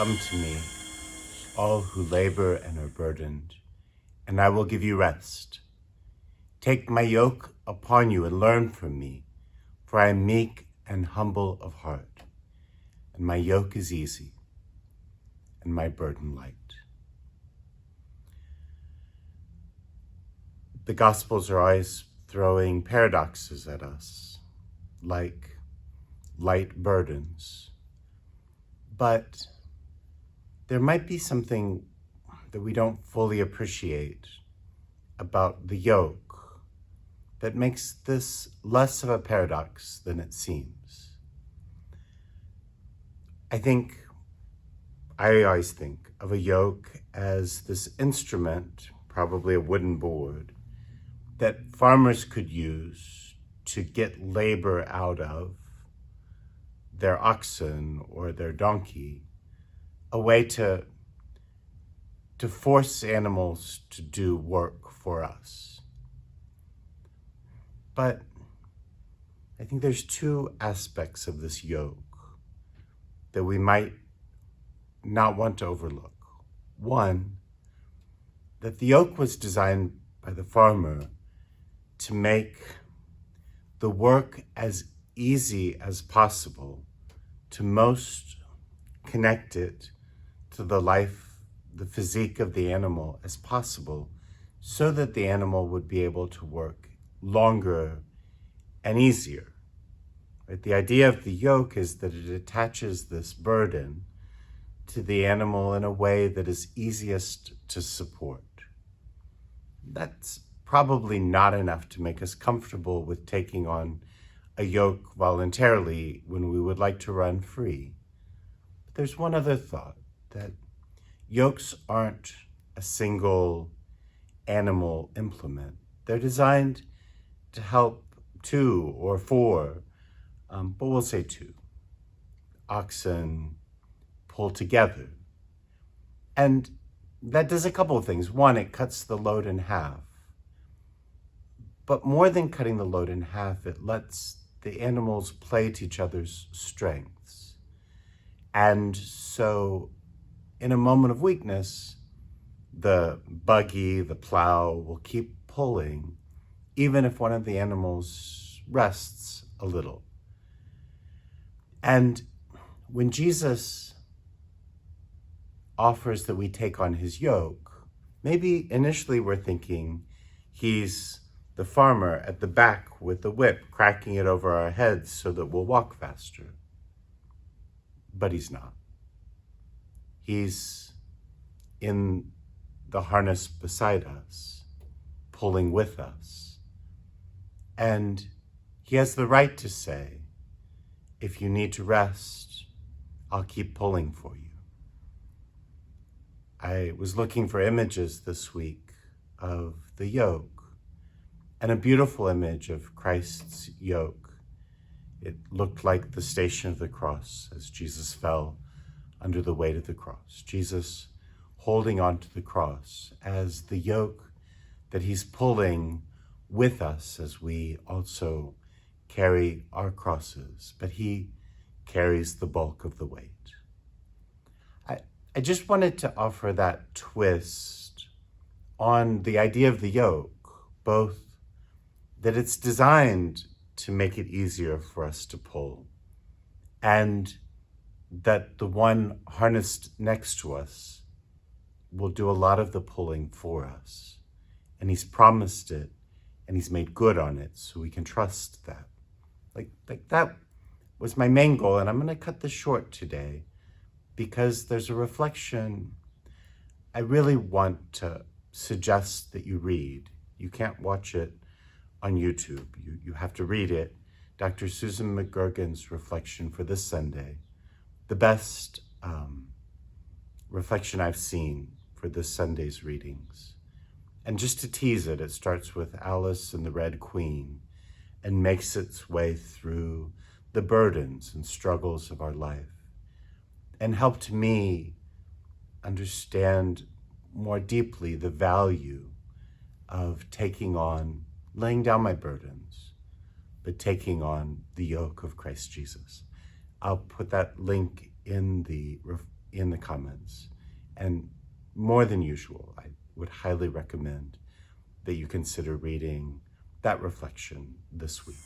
Come to me, all who labor and are burdened, and I will give you rest. Take my yoke upon you and learn from me, for I am meek and humble of heart, and my yoke is easy, and my burden light. The Gospels are always throwing paradoxes at us, like light burdens. But there might be something that we don't fully appreciate about the yoke that makes this less of a paradox than it seems. I always think of a yoke as this instrument, probably a wooden board, that farmers could use to get labor out of their oxen or their donkey, a way to force animals to do work for us. But I think there's two aspects of this yoke that we might not want to overlook. One, that the yoke was designed by the farmer to make the work as easy as possible, to most connect it to the life, the physique of the animal as possible, so that the animal would be able to work longer and easier. Right? The idea of the yoke is that it attaches this burden to the animal in a way that is easiest to support. That's probably not enough to make us comfortable with taking on a yoke voluntarily when we would like to run free. But there's one other thought, that yokes aren't a single animal implement. They're designed to help two or four, but we'll say two, oxen pull together. And that does a couple of things. One, it cuts the load in half. But more than cutting the load in half, it lets the animals play to each other's strengths. And so in a moment of weakness, the buggy, the plow will keep pulling, even if one of the animals rests a little. And when Jesus offers that we take on his yoke, maybe initially we're thinking he's the farmer at the back with the whip, cracking it over our heads so that we'll walk faster. But he's not. He's in the harness beside us, pulling with us. And he has the right to say, if you need to rest, I'll keep pulling for you. I was looking for images this week of the yoke, and a beautiful image of Christ's yoke. It looked like the Station of the Cross as Jesus fell under the weight of the cross. Jesus holding onto the cross as the yoke that he's pulling with us as we also carry our crosses, but he carries the bulk of the weight. I just wanted to offer that twist on the idea of the yoke, both that it's designed to make it easier for us to pull, and that the one harnessed next to us will do a lot of the pulling for us. And he's promised it, and he's made good on it, so we can trust that. Like that was my main goal, and I'm gonna cut this short today because there's a reflection I really want to suggest that you read. You can't watch it on YouTube. You have to read it. Dr. Susan McGurgan's reflection for this Sunday, the best reflection I've seen for this Sunday's readings. And just to tease it, it starts with Alice and the Red Queen and makes its way through the burdens and struggles of our life, and helped me understand more deeply the value of laying down my burdens, but taking on the yoke of Christ Jesus. I'll put that link in the comments. And more than usual, I would highly recommend that you consider reading that reflection this week.